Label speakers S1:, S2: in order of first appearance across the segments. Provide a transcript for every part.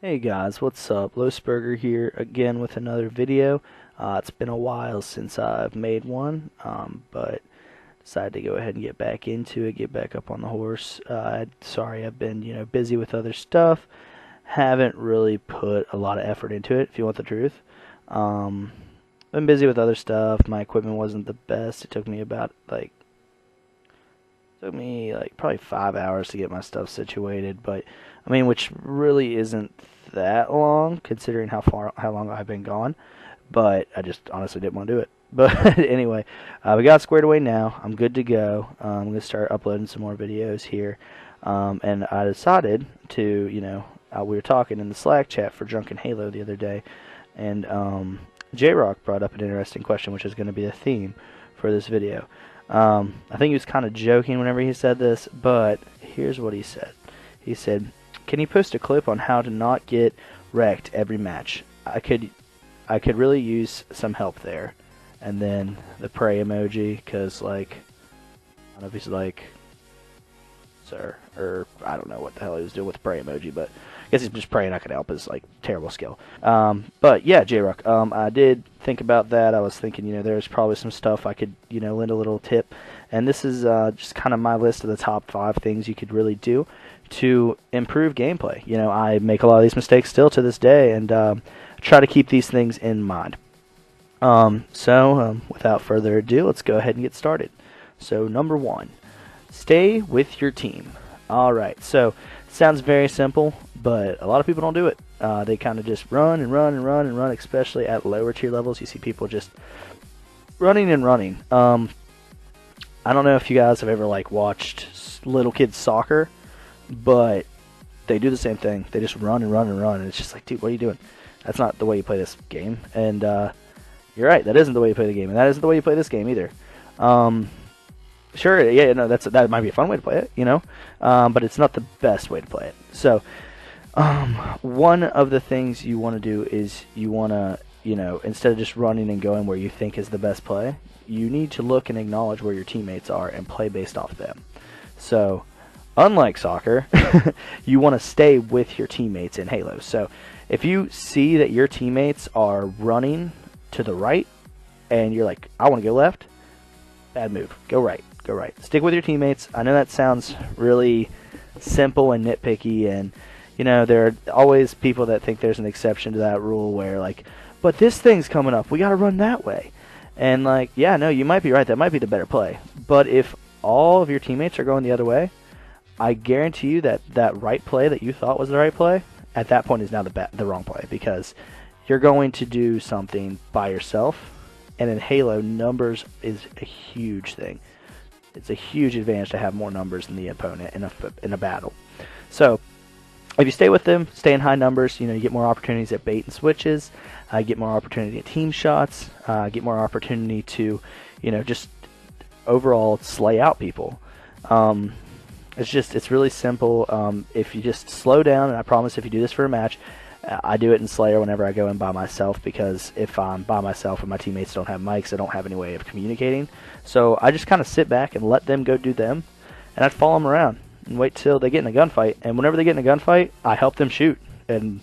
S1: Hey guys, what's up? Losberger here again with another video. It's been a while since I've made one, but decided to go ahead and get back into it, get back up on the horse. Sorry, I've been busy with other stuff. Haven't really put a lot of effort into it, if you want the truth. Um, been busy with other stuff. My equipment wasn't the best. It took me like probably 5 hours to get my stuff situated, but I mean, which really isn't that long considering how long I've been gone. But I just honestly didn't want to do it. But anyway, we got squared away now. I'm good to go. I'm gonna start uploading some more videos here, and I decided to, we were talking in the Slack chat for Drunken Halo the other day, and J-Rock brought up an interesting question, which is going to be the theme for this video. I think he was kind of joking whenever he said this, but here's what he said. He said, "Can you post a clip on how to not get wrecked every match? I could really use some help there." And then the pray emoji, because like, I don't know if he's like, sir, or I don't know what the hell he was doing with the pray emoji, but I guess he's just praying I could help his like terrible skill. But yeah, J-Rock, I did think about that. I was thinking, there's probably some stuff I could, lend a little tip, and this is just kind of my list of the top 5 things you could really do to improve gameplay. I make a lot of these mistakes still to this day, and try to keep these things in mind. Without further ado, let's go ahead and get started. So number 1, stay with your team. Alright, so sounds very simple, but a lot of people don't do it. They kind of just run and run and run and run, especially at lower tier levels. You see people just running and running. I don't know if you guys have ever like watched little kids soccer, but they do the same thing. They just run and run and run, and it's just like, dude, what are you doing? That's not the way you play this game. And you're right, that isn't the way you play the game, and that isn't the way you play this game either. Sure, yeah, no, that might be a fun way to play it, but it's not the best way to play it. So, one of the things you want to do is you want to, instead of just running and going where you think is the best play, you need to look and acknowledge where your teammates are and play based off them. So, unlike soccer, you want to stay with your teammates in Halo. So, if you see that your teammates are running to the right, and you're like, I want to go left, bad move. Go right. Go right. Stick with your teammates. I know that sounds really simple and nitpicky, and there are always people that think there's an exception to that rule where like, but this thing's coming up, we got to run that way. And like, yeah, no, you might be right. That might be the better play. But if all of your teammates are going the other way, I guarantee you that that right play that you thought was the right play at that point is now the wrong play, because you're going to do something by yourself. And in Halo, numbers is a huge thing. It's a huge advantage to have more numbers than the opponent in a battle. So if you stay with them, stay in high numbers, you get more opportunities at bait and switches, get more opportunity at team shots, get more opportunity to, just overall slay out people. It's really simple. If you just slow down, and I promise if you do this for a match, I do it in Slayer whenever I go in by myself, because if I'm by myself and my teammates don't have mics, I don't have any way of communicating. So I just kind of sit back and let them go do them, and I'd follow them around and wait till they get in a gunfight. And whenever they get in a gunfight, I help them shoot. And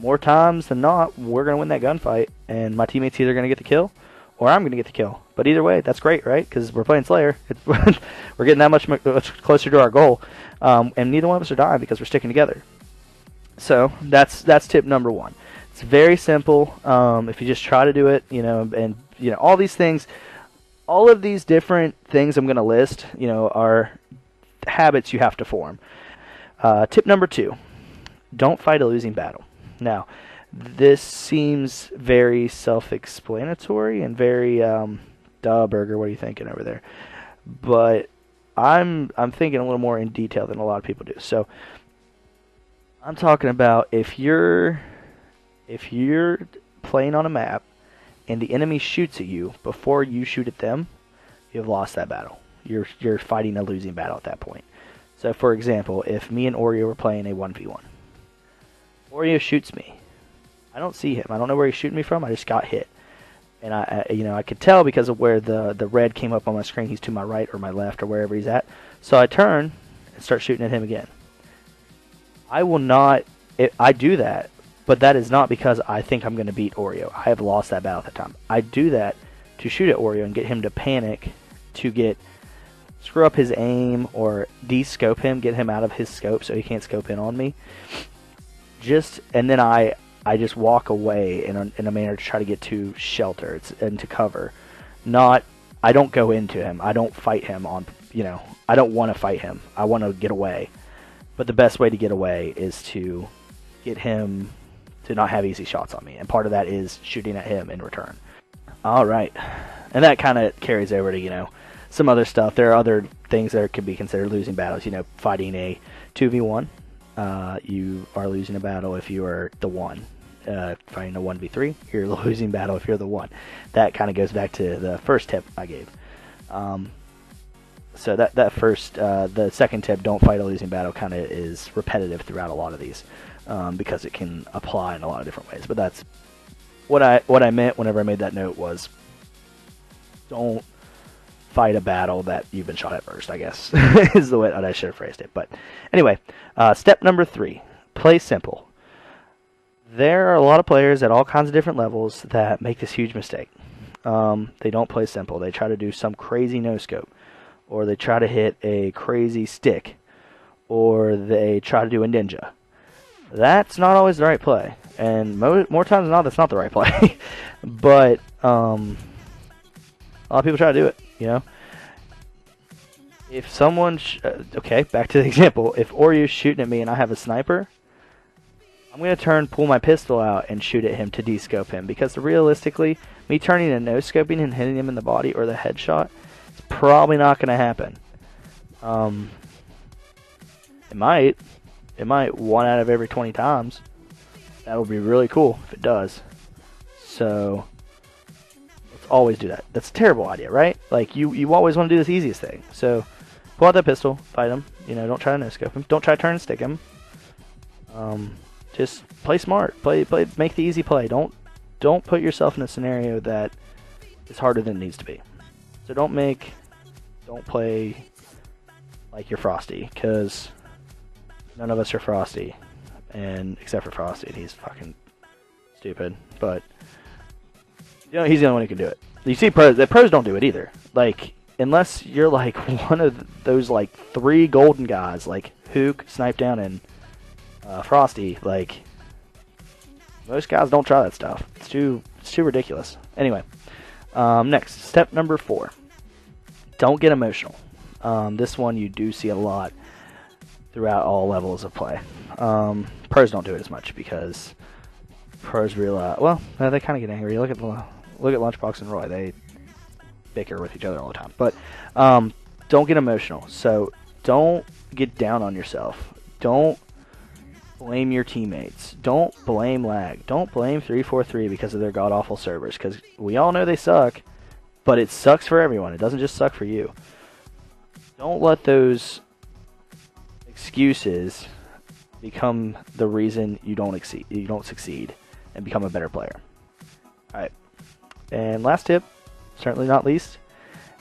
S1: more times than not, we're going to win that gunfight, and my teammates either going to get the kill or I'm going to get the kill. But either way, that's great, right? Because we're playing Slayer. We're getting that much closer to our goal, and neither one of us are dying because we're sticking together. So that's tip number 1. It's very simple. If you just try to do it, and all these things, all of these different things I'm going to list, are habits you have to form. Tip number 2: don't fight a losing battle. Now, this seems very self-explanatory and very duh, Burger. What are you thinking over there? But I'm thinking a little more in detail than a lot of people do. So I'm talking about if you're playing on a map and the enemy shoots at you before you shoot at them, you've lost that battle. You're fighting a losing battle at that point. So for example, if me and Oreo were playing a 1v1, Oreo shoots me. I don't see him. I don't know where he's shooting me from. I just got hit. And I could tell because of where the red came up on my screen. He's to my right or my left or wherever he's at. So I turn and start shooting at him again. I will not I do that, but that is not because I think I'm going to beat Oreo. I have lost that battle at the time. I do that to shoot at Oreo and get him to panic, to screw up his aim or de-scope him, get him out of his scope so he can't scope in on me. And then I just walk away in a manner to try to get to shelter and to cover. I don't go into him. I don't fight him I don't want to fight him. I want to get away. But the best way to get away is to get him to not have easy shots on me. And part of that is shooting at him in return. Alright. And that kind of carries over to, some other stuff. There are other things that could be considered losing battles. Fighting a 2v1. You are losing a battle if you are the 1. Fighting a 1v3, you're a losing battle if you're the 1. That kind of goes back to the first tip I gave. So that first, the second tip, don't fight a losing battle, kind of is repetitive throughout a lot of these, because it can apply in a lot of different ways. But that's what I meant whenever I made that note was, don't fight a battle that you've been shot at first, I guess, is the way that I should have phrased it. But anyway, step number 3, play simple. There are a lot of players at all kinds of different levels that make this huge mistake. They don't play simple. They try to do some crazy no-scope, or they try to hit a crazy stick, or they try to do a ninja. That's not always the right play, and more times than not, that's not the right play. But a lot of people try to do it, If someone, okay, back to the example. If Oreo's shooting at me and I have a sniper, I'm going to pull my pistol out and shoot at him to de-scope him, because realistically, me turning and no-scoping and hitting him in the body or the headshot, it's probably not going to happen. It might 1 out of every 20 times. That would be really cool if it does. So let's always do that. That's a terrible idea, right? Like, you always want to do this easiest thing. So pull out that pistol, fight him. Don't try to no-scope him. Don't try to turn and stick him. Just play smart. Play. Make the easy play. Don't put yourself in a scenario that is harder than it needs to be. So don't play like you're Frosty, because none of us are Frosty, and except for Frosty, and he's fucking stupid. But he's the only one who can do it. You see, the pros don't do it either. Like, unless you're like one of those like 3 golden guys, like Hook, Snipe Down, and Frosty. Like, most guys don't try that stuff. It's too ridiculous. Anyway, next, step number 4. Don't get emotional. This one you do see a lot throughout all levels of play. Pros don't do it as much, because pros realize, well, they kind of get angry. Look at Lunchbox and Roy. They bicker with each other all the time. But don't get emotional. So don't get down on yourself. Don't blame your teammates. Don't blame lag. Don't blame 343 because of their god-awful servers, because we all know they suck, but it sucks for everyone. It doesn't just suck for you. Don't let those excuses become the reason you don't succeed and become a better player. Alright. And last tip, certainly not least,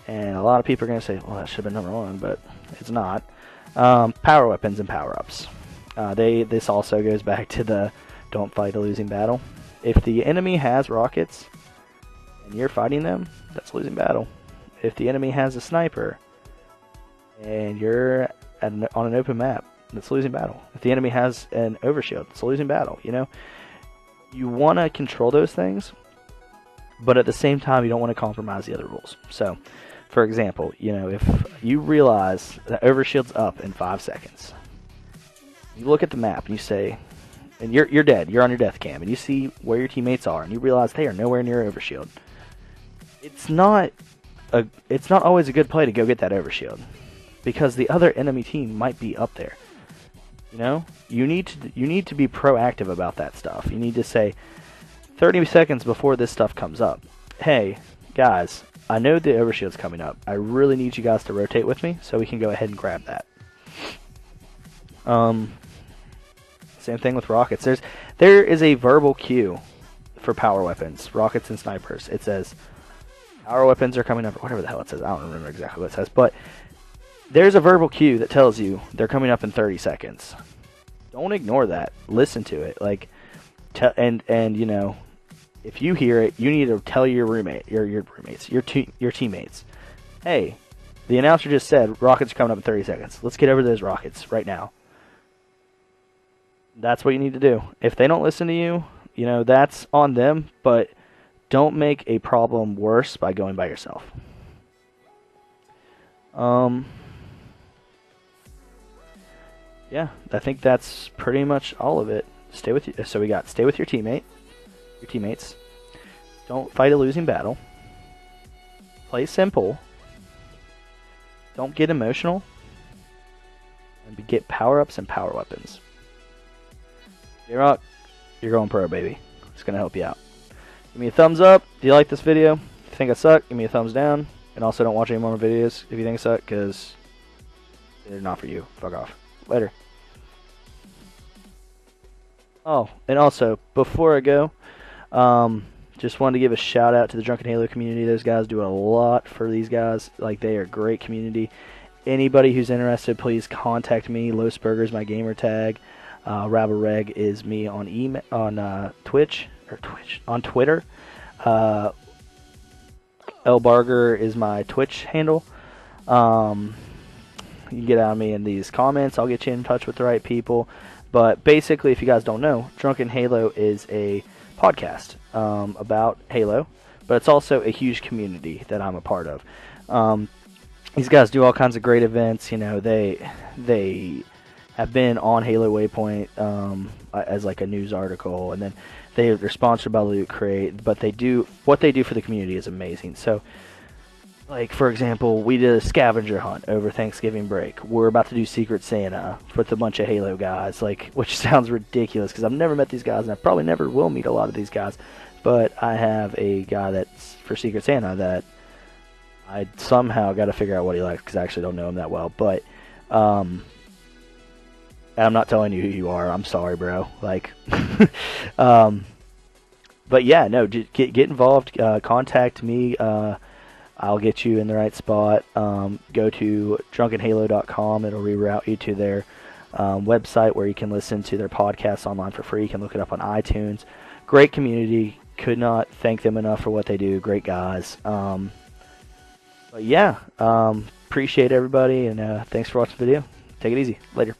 S1: and a lot of people are going to say, well, that should have been number 1, but it's not. Power weapons and power-ups. This also goes back to the don't fight a losing battle. If the enemy has rockets and you're fighting them, that's a losing battle. If the enemy has a sniper and you're on an open map, that's a losing battle. If the enemy has an overshield, it's a losing battle. You want to control those things, but at the same time, you don't want to compromise the other rules. So, for example, if you realize that overshield's up in 5 seconds, you look at the map and you say, and you're dead, you're on your death cam, and you see where your teammates are, and you realize they are nowhere near overshield. It's not always a good play to go get that overshield, because the other enemy team might be up there. You need to be proactive about that stuff. You need to say 30 seconds before this stuff comes up, hey guys, I know the overshield's coming up. I really need you guys to rotate with me so we can go ahead and grab that. Same thing with rockets. There is a verbal cue for power weapons, rockets and snipers. It says power weapons are coming up, or whatever the hell it says. I don't remember exactly what it says, but there's a verbal cue that tells you they're coming up in 30 seconds. don't ignore that. Listen to it. Like, and you know, if you hear it, you need to tell your roommate, your roommates, your teammates, hey, the announcer just said Rockets are coming up in 30 seconds. Let's get over those Rockets right now. That's what you need to do. If they don't listen to you, you know, that's on them, but don't make a problem worse by going by yourself. Yeah, I think that's pretty much all of it. Stay with you. So we got stay with your teammates. Don't fight a losing battle. Play simple. Don't get emotional. And get power-ups and power weapons. J-Rock, you're going pro, baby. It's going to help you out. Give me a thumbs up if you like this video. If you think I suck, give me a thumbs down. And also don't watch any more videos if you think I suck, because they're not for you. Fuck off. Later. Oh, and also, before I go, just wanted to give a shout out to the Drunken Halo community. Those guys do a lot for these guys. Like, they are a great community. Anybody who's interested, please contact me. Losberger is my gamer tag. Rabblereg is me on email, on on Twitter. Lbarger is my Twitch handle. You can get at me in these comments. I'll get you in touch with the right people. But basically, if you guys don't know, Drunken Halo is a podcast about Halo, but it's also a huge community that I'm a part of. These guys do all kinds of great events. You know, they have been on Halo Waypoint as like a news article, and then they're sponsored by Loot Crate. But what they do for the community is amazing. So, like, for example, we did a scavenger hunt over Thanksgiving break. We're about to do Secret Santa with a bunch of Halo guys, like, which sounds ridiculous because I've never met these guys, and I probably never will meet a lot of these guys. But I have a guy that's for Secret Santa that I somehow got to figure out what he likes because I actually don't know him that well. But and I'm not telling you who you are. I'm sorry, bro. Like, but yeah, no, get involved. Contact me. I'll get you in the right spot. Go to drunkenhalo.com. It'll reroute you to their website where you can listen to their podcasts online for free. You can look it up on iTunes. Great community. Could not thank them enough for what they do. Great guys. But yeah, appreciate everybody, and thanks for watching the video. Take it easy. Later.